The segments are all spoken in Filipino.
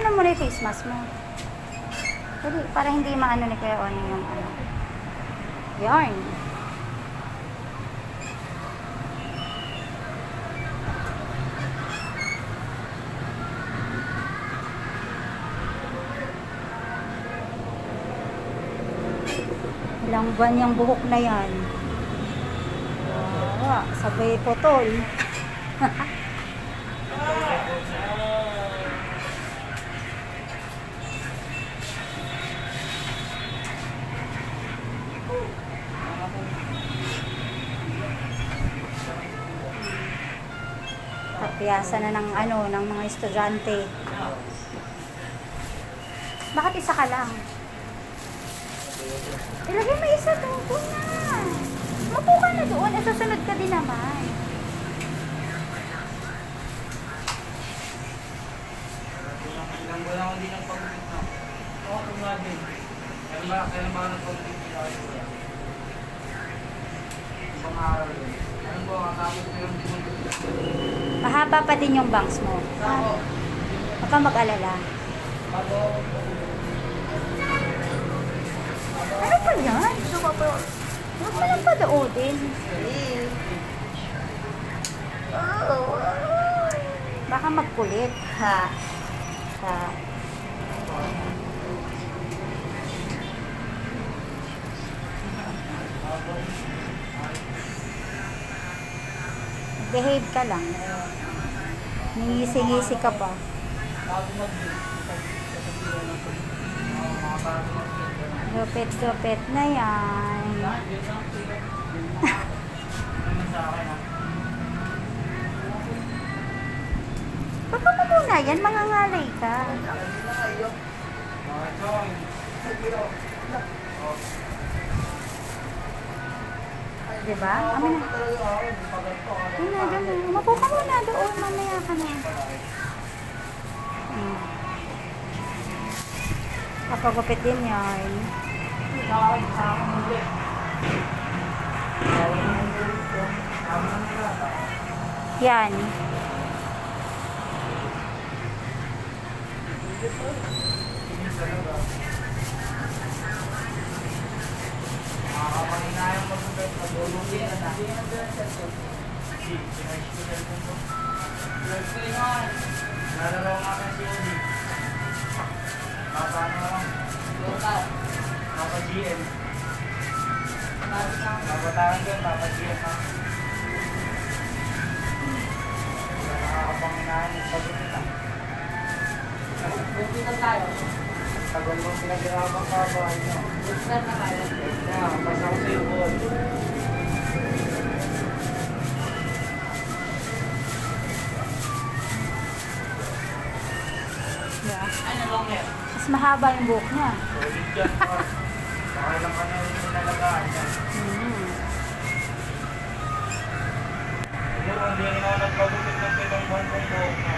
na muna yung face mask mo. Dali, para hindi maano ni Kuya Oni yung ano. Yarn. Ilang buwan yung buhok na yan. Sabay potol. Piyasa na ng ano, ng mga estudyante. Bakit isa ka lang? Ilagay mo isa doon na. Mapo ka na doon. Susunod ka din naman. Ilang buwan ako din ang pag-ulit na. Oo, tumagin. Kailan ba nag-pag-ulit na ako? Ibang araw din. Ano ba, katapos na yung dimulot. Mahaba pa din yung bangs mo. Huwag kang mag-alala. Ano pa yan? Huwag mo lang padoodin. Baka magkulit. Ha? Ha? Behave ka lang. Ngisi-ngisi ka pa. Lupit-lupit na yan. Baka mo muna yan, mangangalay ka. Diba? Amin na. Doon na, doon na. Umapo ka muna doon. Mamaya ka na. Kapagupit din yan. Yan. Makakapahinayang mag-upit, mag-ulungin na na. Nalaro nga na si Uli. Papa ano lang? Papa GM. Napatahan ko, Papa GM ha. Nakakapahinayang mag-upit na. Upit na tayo. Tagal mo pinag-irapang kabahay nyo. Upit na tayo. Basta ko sa'yo po. Yeah. Ano lang yan? Mas mahaba yung buhok niya. Solid yan. Baka lang ka na yung nilalagaan yan. Siguro hindi rin ako nagpagupit ng 7 buwan kong buhok mo.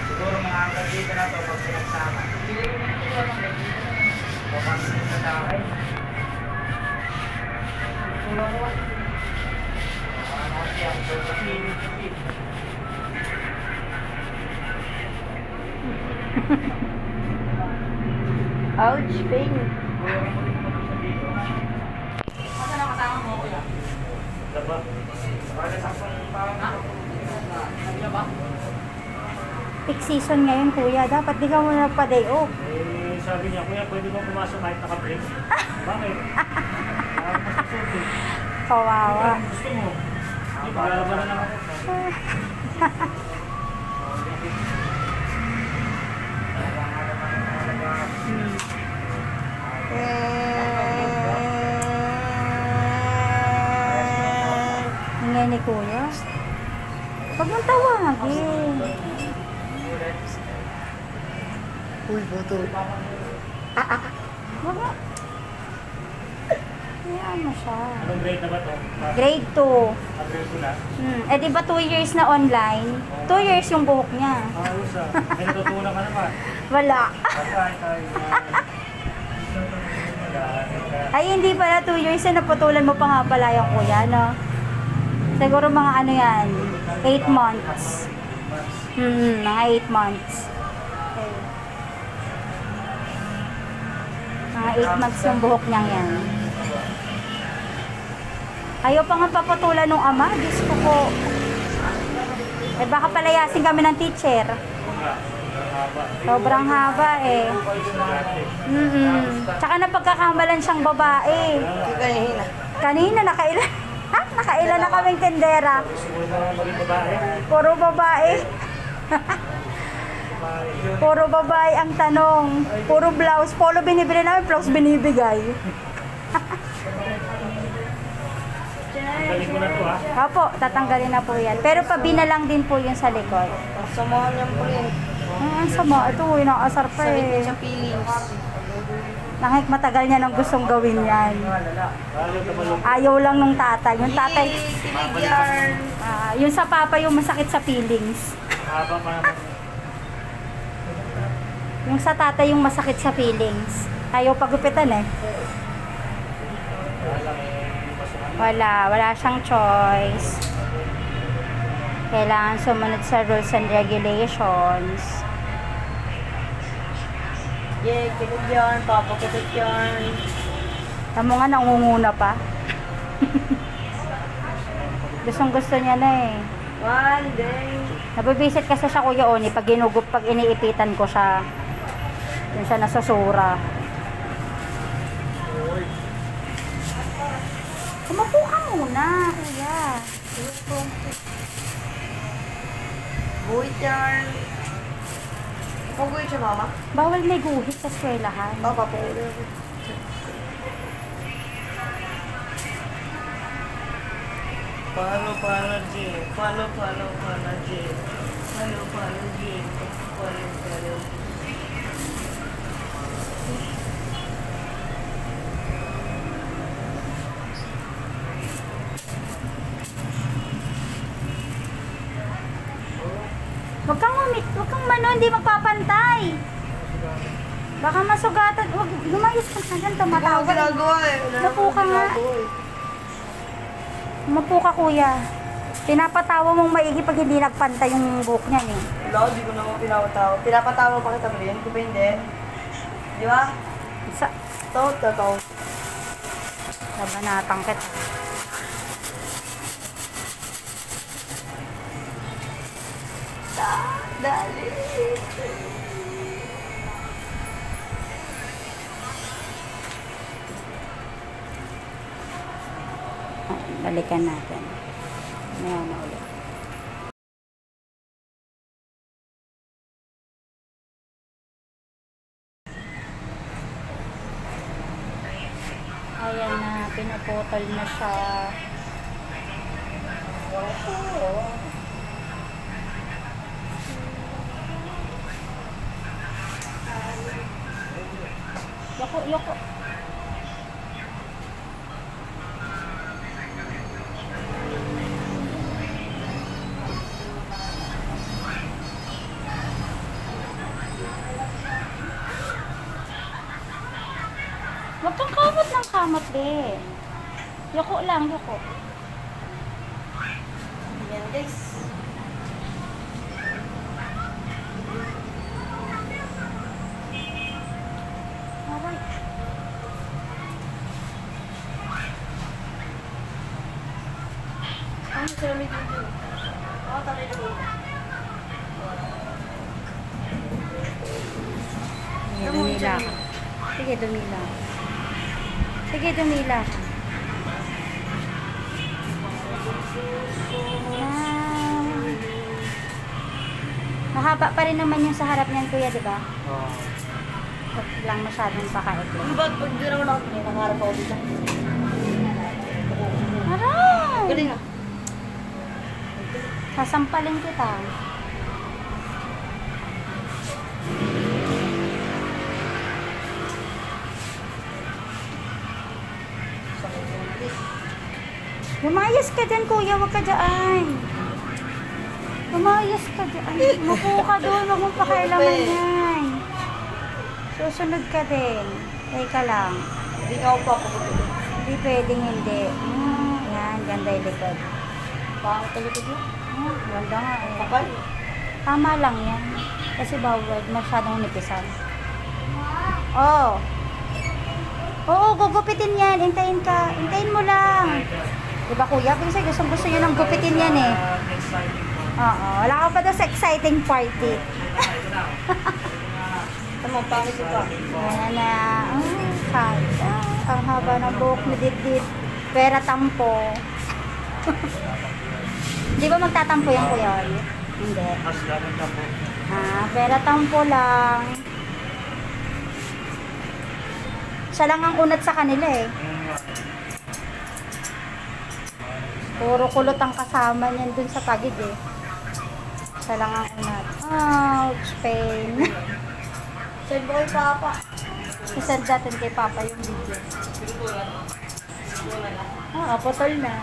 Siguro mga hanggang dito na ito pag pinagsama. Hindi rin ito lang hanggang dito na. Papansin ka sa akin. Kulang ko. Ano kasi ang pagkakinig-kinig. Ouch, pain. Masa na kasama mo ko yan? Laba. Para sa parang naglaba? Peak season ngayon, kuya. Dapat di ka muna nagpa-day off. Eh, sabi niya, kuya, pwede mo pumasok kahit naka-break. Bakit? Masusuti. Kawawa. Gusto mo? Hindi, maglalaban na lang ako. Ingay ni kuya. Huwag mong tawagin. Uy, boto. Huwag mo. Ayan mo siya. Anong grade na ba ito? Grade 2. Grade 2 na? Eh di ba 2 years na online? 2 years yung buhok niya. Ayos ah. May natutunan ka naman. Wala. Patay tayo. Ay, hindi pala 2 years na naputulan mo pa nga pala yung kuya, no? Siguro mga ano yan, 8 months. Mga 8 months. Okay. 8 months yung buhok niyang yan. Ayaw pa nga papatulan ng ama. Diyos ko po. Eh baka palayasin kami ng teacher. Sobrang haba eh. Tsaka napagkakamalan siyang babae. Kanina nakailan. Ha? Nakailan na kaming tendera. Puro babae. Puro babae ang tanong. Puro blouse. Polo binibili namin, blouse binibigay. Galing ko na to ha. Opo, tatanggalin na po yan. Pero pabinalang din po yun sa likod. Samahan niya po rin. Ang sama. Ito, inaasar pa Sakit eh. din sa feelings. Nakik matagal niya nang gustong gawin yan. Ayaw lang nung tatay. Yung tatay, Tinig yarn. yung sa papa yung masakit sa feelings. Haba pa naman. Yung sa tatay yung masakit sa feelings. Ayaw pagupitan eh. Wala siyang choice. Kailangan sumunod sa rules and regulations. Yeah, kinig yarn. Papakitid yarn. Tamo nga, nangunguna pa. Gustong gusto niya na eh. One day. Nabibisit kasi siya Kuya Oni pag ginugup, pag iniipitan ko siya. Yun siya nasusura. Umupo ka muna, Kuya. Buhit yarn. Paguhit siya, mama? Bawal may guhit sa eskwelahan. Papa po. Follow, G. Follow, G. Follow, G. Follow. Huwag kang hindi magpapantay. Baka masugatan. Huwag, lumayos ka na dyan, tumatawag. Ginagawa eh. Napo ka nga. Umupo ka, Kuya. Pinapatawa mong maigi pag hindi nagpantay yung buhok niyan eh. Wala, di ko naman pinapatawa. Pinapatawa pa kita rin. Kung ba hindi? Di ba? Sa Totoo. labanatang kita. Dali. Balikan natin. Ayan na ulit. Ayan na, pinuputol na siya. Yoko. Huwag kang kamot ng kamot, be. Yoko lang, yoko. Yan, guys. Alright. Ano sa lamig dito? Oo, tamay na dito. Sige, dumila ka. Sige, dumila. Sige, dumila ka. Yan. Mahaba pa rin naman yung sa harap niyan, Kuya, di ba? Oo. Huwag lang masyadong pakaikli. Ano ba? Pag di naman ako, may nangarap ako dito. Aray! Galing ah. Sasampalin kita. Lumayas ka dyan, Kuya. Huwag ka dyan. Lumayas ka dyan. Mupo ka doon. Huwag mong pakialaman yan. Susunod ka din. Teka lang. Hindi nga ako papagulit. Hindi pwedeng hindi. Yan, ganda yung likod. Bakit talaga dito? Ganda nga eh. Kapal. Tama lang yan. Kasi bawal masyadong nipisan. Oh. Oo, gugupitin yan. Hintayin ka. Hintayin mo lang. Diba kuya? Kasi gusto nyo nang gupitin yan eh. Exciting po. Oo, wala ka pa daw sa exciting party. Ito na. Tama, pangit ito pa. Ayan na. Kaya. Ang haba ng buhok ni Didit. Pera tampo. Di ba magtatampo yan kuya? Hindi. Mas gaganda po. Pera tampo lang. Siya lang ang unat sa kanila eh. Puro kulot ang kasama niyan dun sa tagig eh. Siya lang ang unat. Ouch, pain. Send mo kay Papa. Isend natin kay Papa yung video. Putol na.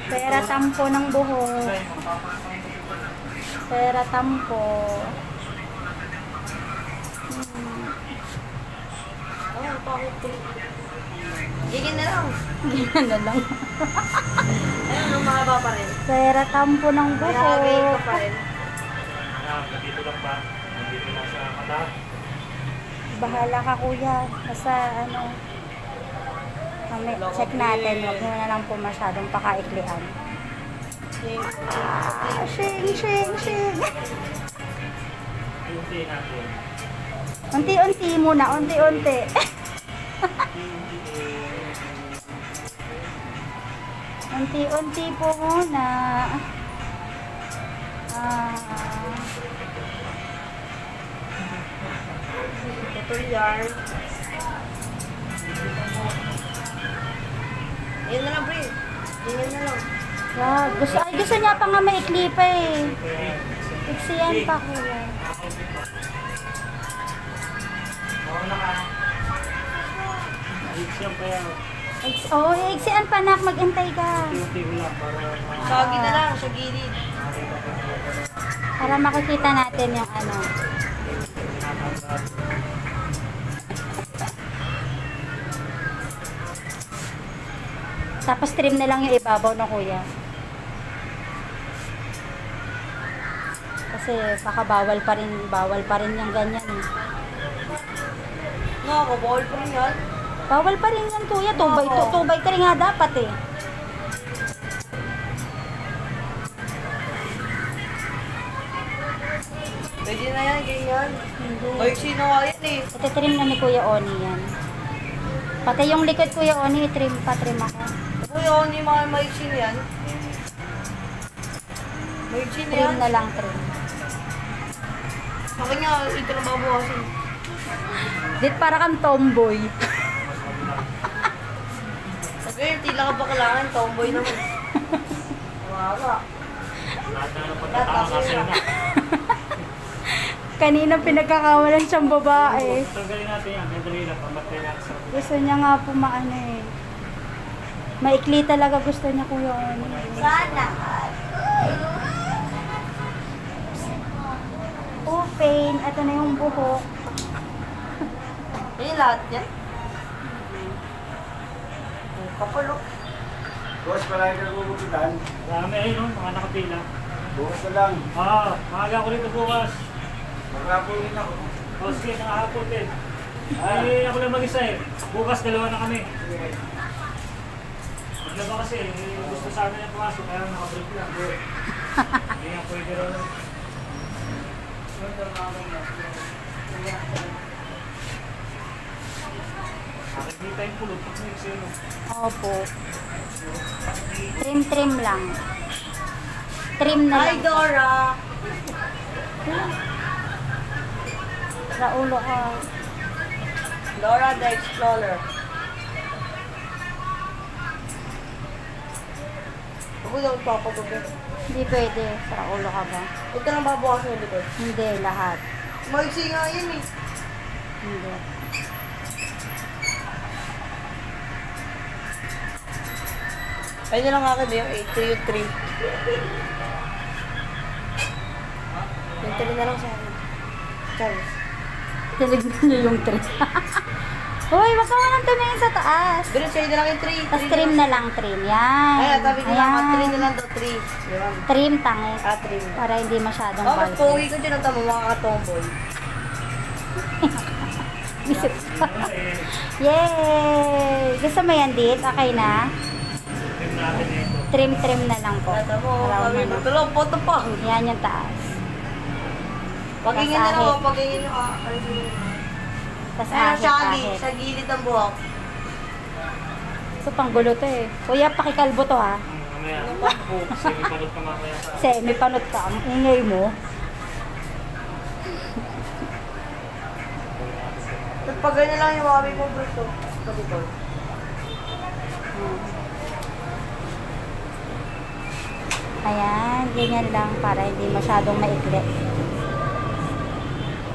Pera tampo ng buhok. Pera tampo. Oh, pangit ko. Gigin na lang. Ganyan na lang. Ayun, mahaba pa rin. Pera tampo ng Mahaba buhok. ka pa rin. Nandito lang ba? Nandito lang sa mata. Bahala ka kuya. Basta ano. Check natin. Huwag mo na lang po masyadong pakaiklian. Shing, shing, shing. Unti natin. Unti-unti muna. Unti-unti. Unti-unti po muna. Putol yarn. Yan na lang, Bri. Ganyan na lang. Gusto niya pa nga maikli pa eh. Iksiyan pa kuya. Mauna ka. Iksyan pa yan. Iksiyan pa nak. Maghintay ka. Unti ko lang para Sagi na lang, sa gilid. Para makikita natin yung ano. Tapos trim na lang yung ibabaw na kuya. Kasi baka bawal pa rin yung ganyan eh. Nakakabawal pa rin yan. Bawal pa rin yan kuya. Tubay ka rin nga dapat eh. Pwede na yan, ganyan. Hindi. Ay, sino nga yan eh. Ito-trim na ni Kuya Oni yan. Pati yung likod Kuya Oni, trim ako. Uy, ako hindi mga maiksin yan. Maiksin Trim yan. na lang, trim. Sa kanya, ito na babawasin. Dit para kang tomboy. Sabi, tila ka ba kailangan? Tomboy naman. Wawa. lahat na ano pagkatama kasi na. Kanina pinagkakawalan siyang babae. Tanggalin natin yan. Madali lang. Pamatay natin sa Gusto niya nga po maano eh. Maikli talaga gusto niya Kuya Oni. Sana. Oh, pain. Ito na yung buhok. Yan lahat yan. Kapalo. Boss, palagi ka gugupitan. Dami ayun, no? Mga nakapila. Bukas na lang. Maaga ko rito bukas. Magkapulin ako. O sige, nakahapon din. Ay, ako lang mag-isa eh. Bukas, dalawa na kami. Maglaba kasi, gusto sa amin yung pumasok, kaya nakabreak lang. Hindi nga pwede rin. Nakikita yung pulot, pag mix yun. Opo. Trim lang. Trim na Hi, lang. Dora. Sa ulo ko. Dora the Explorer. Huwag mo daw papagupit. Hindi pwede. Sa ulo ka ba? Huwag ka nang babawasan yung likod. Hindi, lahat. Maiksi nga yan eh. Hindi. Ayun na lang akin yung 8 yung 3. Yung 3 na lang sa akin. Charles. Tinignan niyo yung trim. Uy, wag ka walang tumingin sa taas. Pero sa'yo na lang yung 3. Tapos trim na lang, trim. Yan. Ayan, tabi ko lang. 3 na Ayan. lang to, 3. Yan. Trim, tangis. Ah, 3. Para hindi masyadong Oh, mas bulky. pogi ko dyan ang tama, makakatomboy. Visit ka. Yay! Gusto mo yan, Dit? Okay na? Trim natin ito. Trim na lang po. Tata mo, Round kami na mo. lang. Tulong, poto pa. Yan yung taas. Pagingin na lang ako, pagingin nyo. Tapos Ayan, ahit, shaggy. ahit. Sa gilid ng buhok. Ito panggulo to eh. Kuya, pakikalbo to ha. Mamaya, semi-panot ka mamaya sa... Semi-panot ka. Ang ingay mo. Tapos pag ganyan lang yung mami mo, bro. Sabi ko. Ayan, ganyan lang para hindi masyadong maikli.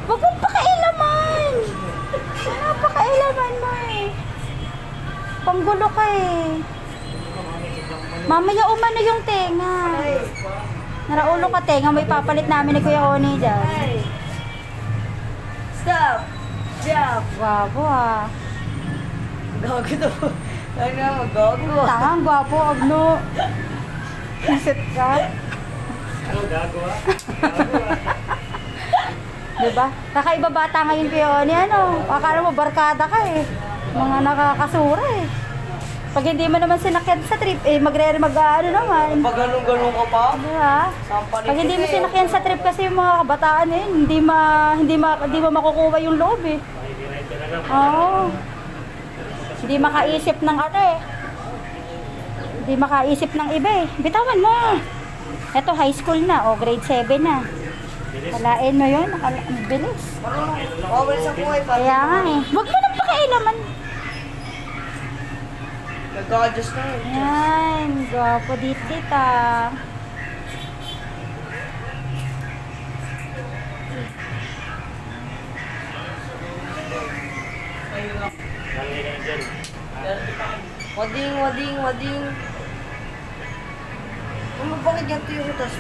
Huwag mong pakailaman! Ano pakailaman mo eh? Panggulo ka eh. Mamaya umano yung tenga. Hey! Naraulo ka tenga, may papalit namin ni Kuya Oni dyan. Hey! Stop! Jump! Gwapo ah. Gago to. Ano na, magago. Tanga, ang gwapo, agno. Isit ka. Ano, gago ah? Gago ah. Diba? Kakaiba bata ngayon Kuya Oni, ano? Akala mo barkada ka eh. Mga nakakasura eh. Pag hindi mo naman sinakyan sa trip, eh ano naman. Pag ganun-ganun ka pa, Diba? sampanin Pag hindi mo kita eh. sinakyan sa trip kasi yung mga kabataan eh, hindi mo makukuha yung loob eh. Makikirain talaga. Oo. Hindi makaisip ng ano eh. Hindi makaisip ng iba eh. Bitawan mo. Ito high school na o grade 7 na. Kalain mo yun. Ang bilis. Bawal sa buhay pa. Kaya nga eh. Huwag mo nang pakailaman. Nag-adjust na yun. Yan. Gwapo dit ah. Lalagay ka ng gel. Wading, wading, wading. Ano bakit ganito yung utas?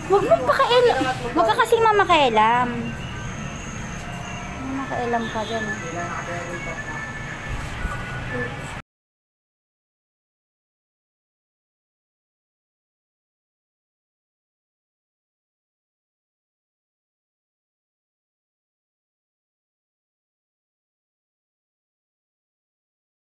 Huwag mo pakailam. Huwag ka kasing mamakailam. Mamakailam ka dyan eh.